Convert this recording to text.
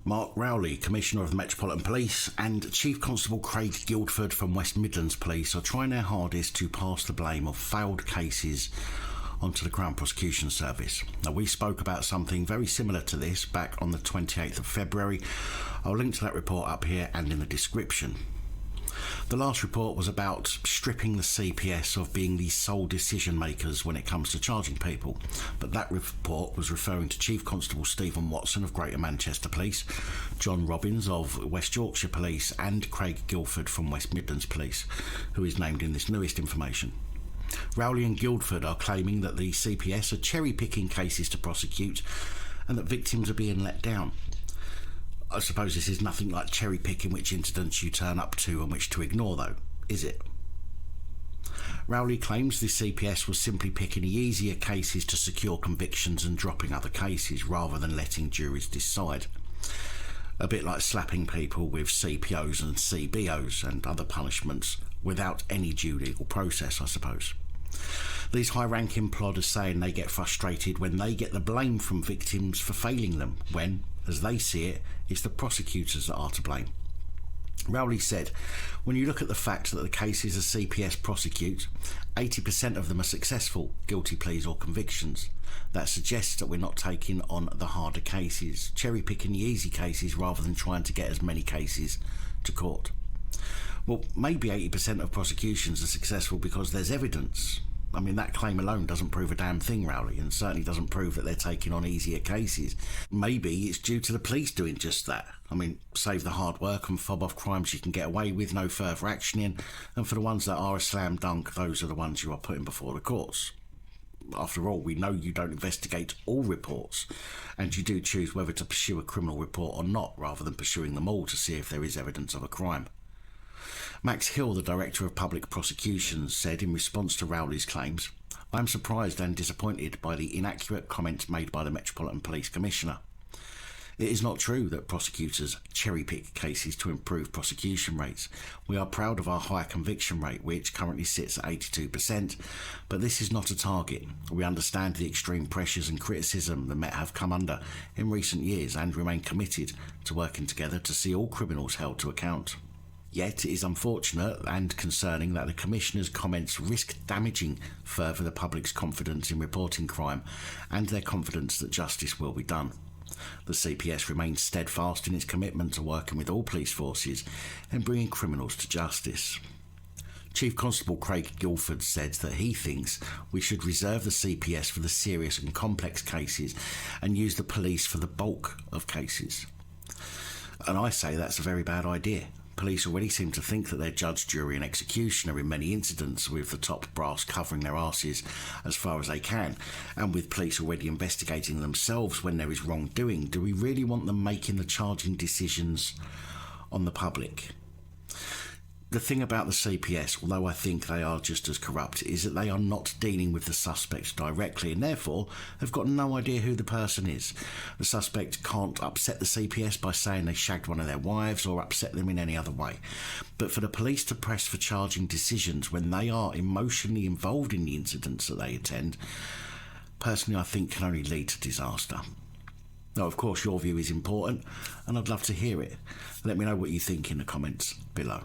Mark Rowley, Commissioner of the Metropolitan Police, and Chief Constable Craig Guildford from West Midlands Police are trying their hardest to pass the blame of failed cases onto the Crown Prosecution Service. Now, we spoke about something very similar to this back on the 28th of February. I'll link to that report up here and in the description. The last report was about stripping the CPS of being the sole decision makers when it comes to charging people, but that report was referring to Chief Constable Stephen Watson of Greater Manchester Police, John Robbins of West Yorkshire Police, and Craig Guildford from West Midlands Police, who is named in this newest information. Rowley and Guildford are claiming that the CPS are cherry-picking cases to prosecute and that victims are being let down. I suppose this is nothing like cherry-picking which incidents you turn up to and which to ignore, though, is it? Rowley claims the CPS was simply picking the easier cases to secure convictions and dropping other cases rather than letting juries decide. A bit like slapping people with CPOs and CBOs and other punishments without any due legal process, I suppose. These high-ranking plodders saying they get frustrated when they get the blame from victims for failing them, when, as they see it, it's the prosecutors that are to blame. Rowley said, when you look at the fact that the cases a CPS prosecute, 80% of them are successful, guilty pleas or convictions. That suggests that we're not taking on the harder cases, cherry-picking the easy cases rather than trying to get as many cases to court. Well, maybe 80% of prosecutions are successful because there's evidence. I mean, that claim alone doesn't prove a damn thing, Rowley, and certainly doesn't prove that they're taking on easier cases. Maybe it's due to the police doing just that. I mean, save the hard work and fob off crimes you can get away with, no further action in, and for the ones that are a slam dunk, those are the ones you are putting before the courts. After all, we know you don't investigate all reports, and you do choose whether to pursue a criminal report or not, rather than pursuing them all to see if there is evidence of a crime. Max Hill, the Director of Public Prosecutions, said in response to Rowley's claims, "I am surprised and disappointed by the inaccurate comments made by the Metropolitan Police Commissioner. It is not true that prosecutors cherry-pick cases to improve prosecution rates. We are proud of our high conviction rate, which currently sits at 82%, but this is not a target. We understand the extreme pressures and criticism the Met have come under in recent years and remain committed to working together to see all criminals held to account. Yet it is unfortunate and concerning that the Commissioner's comments risk damaging further the public's confidence in reporting crime and their confidence that justice will be done. The CPS remains steadfast in its commitment to working with all police forces and bringing criminals to justice." Chief Constable Craig Guildford said that he thinks we should reserve the CPS for the serious and complex cases and use the police for the bulk of cases. And I say that's a very bad idea. Police already seem to think that they're judge, jury and executioner in many incidents, with the top brass covering their arses as far as they can, and with police already investigating themselves when there is wrongdoing. Do we really want them making the charging decisions on the public? The thing about the CPS, although I think they are just as corrupt, is that they are not dealing with the suspect directly and therefore have got no idea who the person is. The suspect can't upset the CPS by saying they shagged one of their wives or upset them in any other way. But for the police to press for charging decisions when they are emotionally involved in the incidents that they attend, personally I think can only lead to disaster. Now, of course, your view is important and I'd love to hear it. Let me know what you think in the comments below.